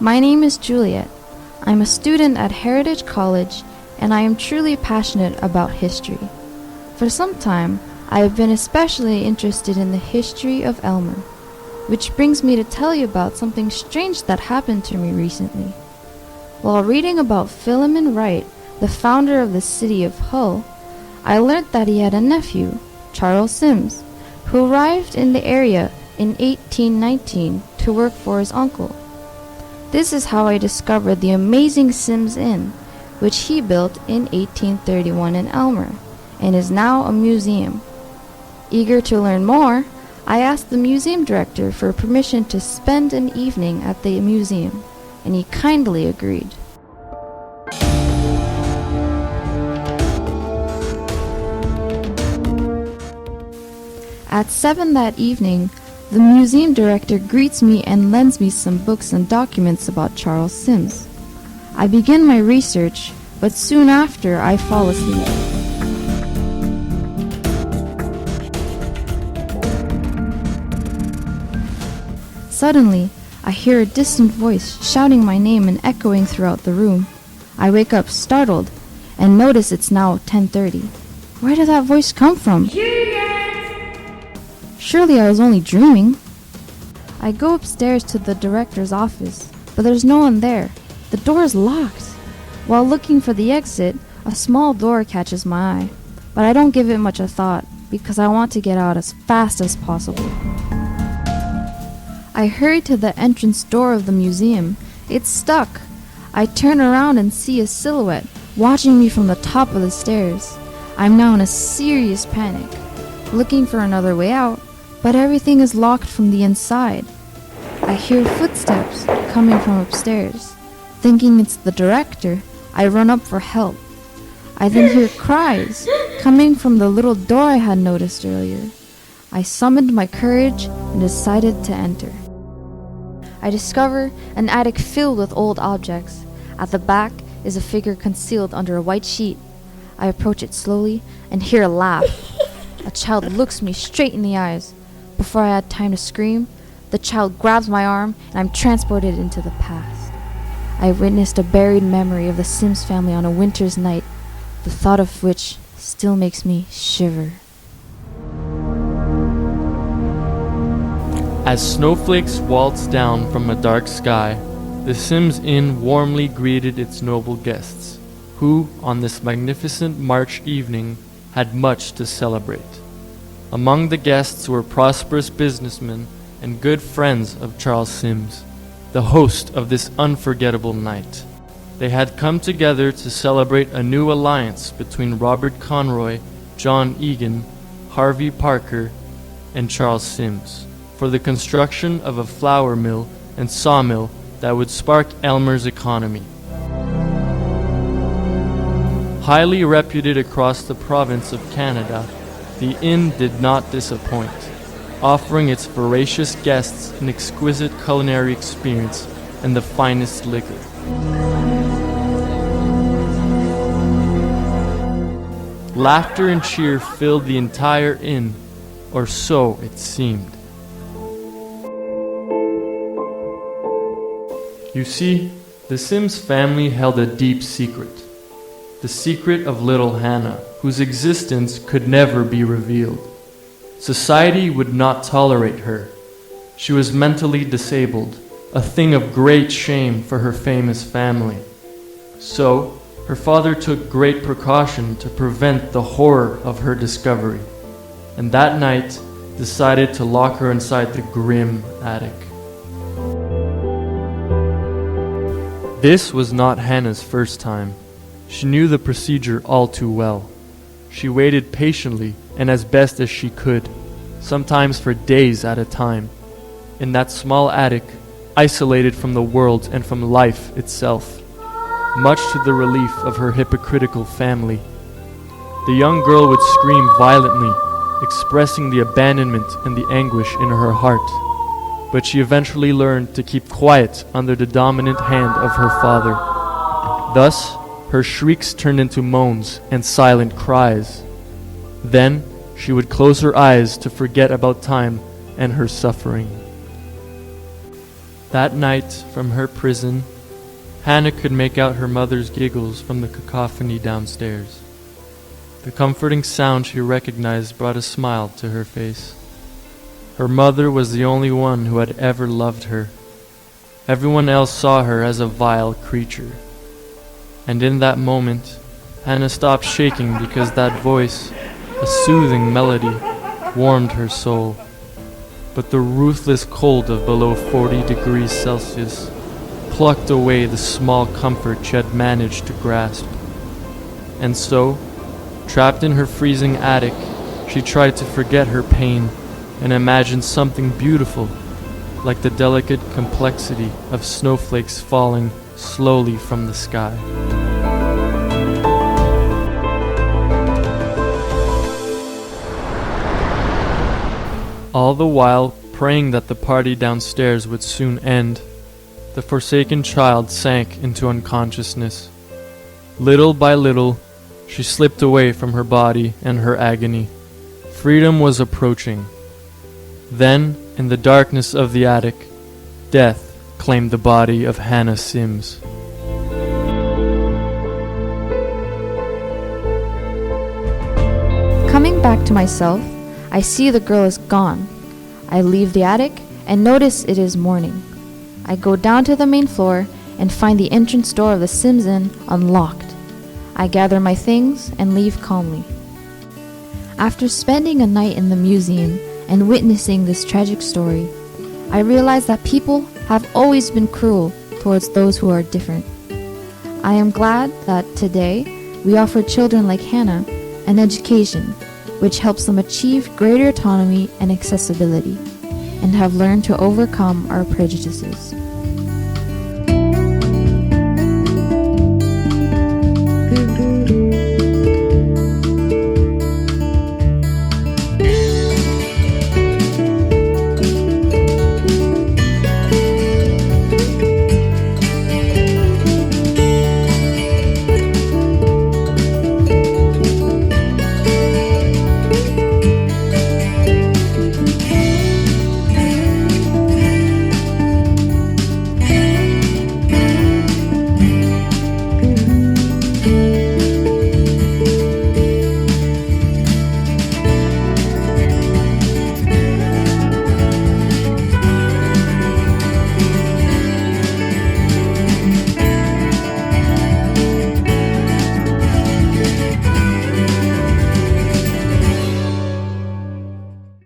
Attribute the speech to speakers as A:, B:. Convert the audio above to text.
A: My name is Juliet. I'm a student at Heritage College, and I am truly passionate about history. For some time, I have been especially interested in the history of Aylmer, which brings me to tell you about something strange that happened to me recently. While reading about Philemon Wright, the founder of the city of Hull, I learned that he had a nephew, Charles Symmes, who arrived in the area in 1819 to work for his uncle. This is how I discovered the amazing Symmes Inn, which he built in 1831 in Aylmer, and is now a museum. Eager to learn more, I asked the museum director for permission to spend an evening at the museum, and he kindly agreed. At 7 that evening, the museum director greets me and lends me some books and documents about Charles Symmes. I begin my research, but soon after I fall asleep. Suddenly, I hear a distant voice shouting my name and echoing throughout the room. I wake up startled and notice it's now 10:30. Where did that voice come from? Surely I was only dreaming. I go upstairs to the director's office, but there's no one there. The door is locked. While looking for the exit, a small door catches my eye, but I don't give it much a thought because I want to get out as fast as possible. I hurry to the entrance door of the museum. It's stuck. I turn around and see a silhouette watching me from the top of the stairs. I'm now in a serious panic, looking for another way out, but everything is locked from the inside. I hear footsteps coming from upstairs. Thinking it's the director, I run up for help. I then hear cries coming from the little door I had noticed earlier. I summoned my courage and decided to enter. I discover an attic filled with old objects. At the back is a figure concealed under a white sheet. I approach it slowly and hear a laugh. A child looks me straight in the eyes. Before I had time to scream, the child grabs my arm and I'm transported into the past. I witnessed a buried memory of the Symmes family on a winter's night, the thought of which still makes me shiver.
B: As snowflakes waltzed down from a dark sky, the Symmes Inn warmly greeted its noble guests, who, on this magnificent March evening, had much to celebrate. Among the guests were prosperous businessmen and good friends of Charles Symmes, the host of this unforgettable night. They had come together to celebrate a new alliance between Robert Conroy, John Egan, Harvey Parker, and Charles Symmes, for the construction of a flour mill and sawmill that would spark Aylmer's economy. Highly reputed across the province of Canada, the inn did not disappoint, offering its voracious guests an exquisite culinary experience and the finest liquor. Laughter and cheer filled the entire inn, or so it seemed. You see, the Symmes family held a deep secret. The secret of little Hannah, whose existence could never be revealed. Society would not tolerate her. She was mentally disabled, a thing of great shame for her famous family. So, her father took great precaution to prevent the horror of her discovery, and that night decided to lock her inside the grim attic. This was not Hannah's first time. She knew the procedure all too well. She waited patiently and as best as she could, sometimes for days at a time, in that small attic, isolated from the world and from life itself, much to the relief of her hypocritical family. The young girl would scream violently, expressing the abandonment and the anguish in her heart. But she eventually learned to keep quiet under the dominant hand of her father. Thus, her shrieks turned into moans and silent cries. Then, she would close her eyes to forget about time and her suffering. That night, from her prison, Hannah could make out her mother's giggles from the cacophony downstairs. The comforting sound she recognized brought a smile to her face. Her mother was the only one who had ever loved her. Everyone else saw her as a vile creature. And in that moment, Hannah stopped shaking because that voice, a soothing melody, warmed her soul. But the ruthless cold of below 40 degrees Celsius plucked away the small comfort she had managed to grasp. And so, trapped in her freezing attic, she tried to forget her pain and imagine something beautiful, like the delicate complexity of snowflakes falling slowly from the sky. All the while praying that the party downstairs would soon end, the forsaken child sank into unconsciousness. Little by little, she slipped away from her body and her agony. Freedom was approaching. Then, in the darkness of the attic, death claimed the body of Hannah Symmes.
A: Coming back to myself, I see the girl is gone. I leave the attic and notice it is morning. I go down to the main floor and find the entrance door of the Symmes Inn unlocked. I gather my things and leave calmly. After spending a night in the museum and witnessing this tragic story, I realize that people have always been cruel towards those who are different. I am glad that today we offer children like Hannah an education which helps them achieve greater autonomy and accessibility, and have learned to overcome our prejudices.